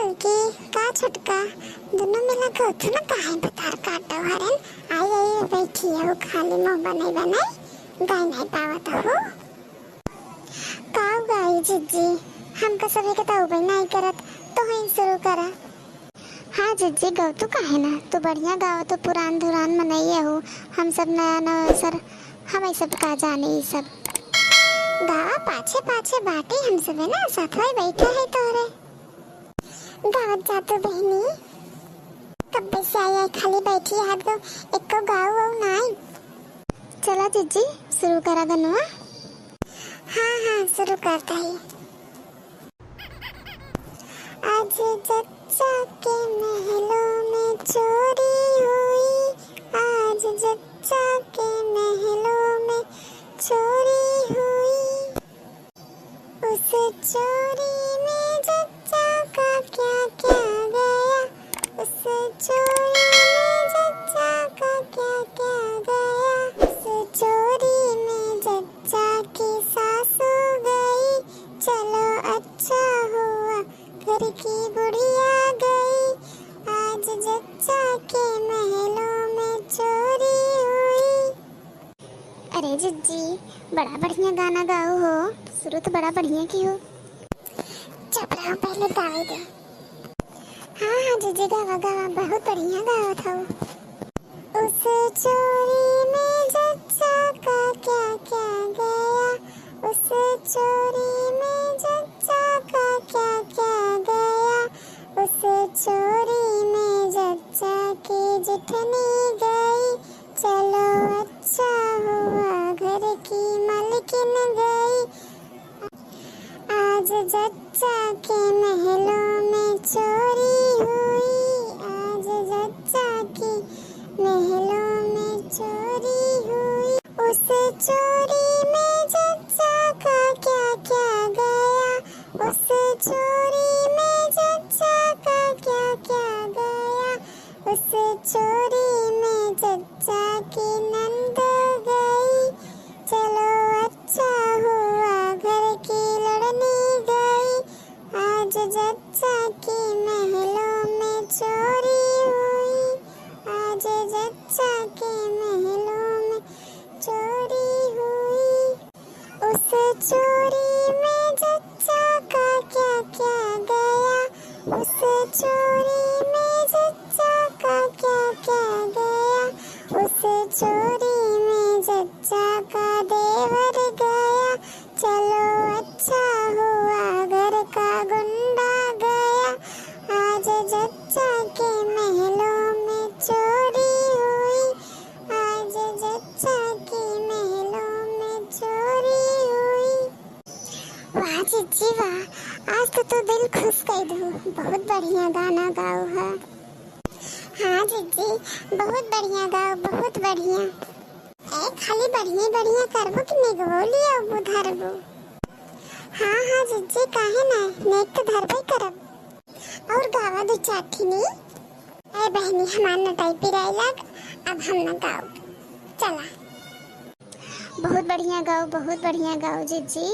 बल्कि का छटका दोनों मिला के उठो ना काहे बतार काटो हरन आई बैठी है खाली मुंह बनाई गाय नहीं पावत हो काऊ गाई जिज्जी हमका सभी के ताऊ भाई नहीं करत तो ही शुरू करा। हाँ जिज्जी गाओ तो काहे ना तो बढ़िया गाओ तो पुरान धुरान मनाइए हो हम सब नया नया सर हम सब का जाने ये सब गावा पाछे पाछे बाटे हम सब है ना साथ में बैठे है तोरे गावत जातो बहनी कब से आई खाली बैठी है तो एक को गाओ और नहीं चला जिज्जी शुरू करा गनुआ। हाँ शुरू करता है। आज जच्चा के महलों में चोरी हुई आज जच्चा के महलों में चोरी हुई उस चोरी में जच्चा का क्या क्या गया उस चोरी में जच्चा का क्या क्या गया उस चोरी में जच्चा की सासू गई चलो अच्छा हुआ घर की बुढ़िया गई आज जच्चा के महलों में चोरी हुई। अरे जिज्जी बड़ा बढ़िया गाना गाओ हो शुरू तो बड़ा बढ़िया की हो चुप रहो पहले गावे दे। हाँ जिज्जी गावा गावा बहुत बढ़िया गावा था उस चोरी में जच्चा का क्या क्या गया उस चोरी में जच्चा का क्या क्या गया उस चोरी में जच्चा की जितनी गई चलो अच्छा हुआ घर की मालकिन गई आज जच्चा के महलों में चोरी हुई आज जच्चा की महलों में चोरी हुई उस चोरी में जच्चा का क्या क्या गया उस चोरी में जच्चा का क्या क्या गया उस चोरी में जच्चा की नंद गई चलो अच्छा हुआ घर की लड़नी गई आज जच्चा की महलों में चोरी हुई आज जच्चा के महलों में चोरी हुई उस चोरी में जच्चा का क्या क्या गया उस चोरी में जच्चा का क्या क्या गया उस चोरी में जच्चा का देवर गया चलो अच्छा हुआ घर का गुंडा गया आज जच्चा के महलों में चोरी हुई आज जच्चा के महलों में चोरी हुई। वाह जिज्जी वाह आज तो तू दिल खुश कर दूँ बहुत बढ़िया गाना गाओ है। हाँ जिज्जी बहुत बढ़िया गाओ बहुत बढ़िया ए खाली बढ़िया बढ़िया करबो कि नेगवो लिया वो धरबो। हाँ जिज्जी काहे ना नेक तो धरबे करब और गावा दो चाठी नी ए बहनी हमार नटाई पिराई लग अब हम न गाओ चला बहुत बढ़िया गाओ जिज्जी।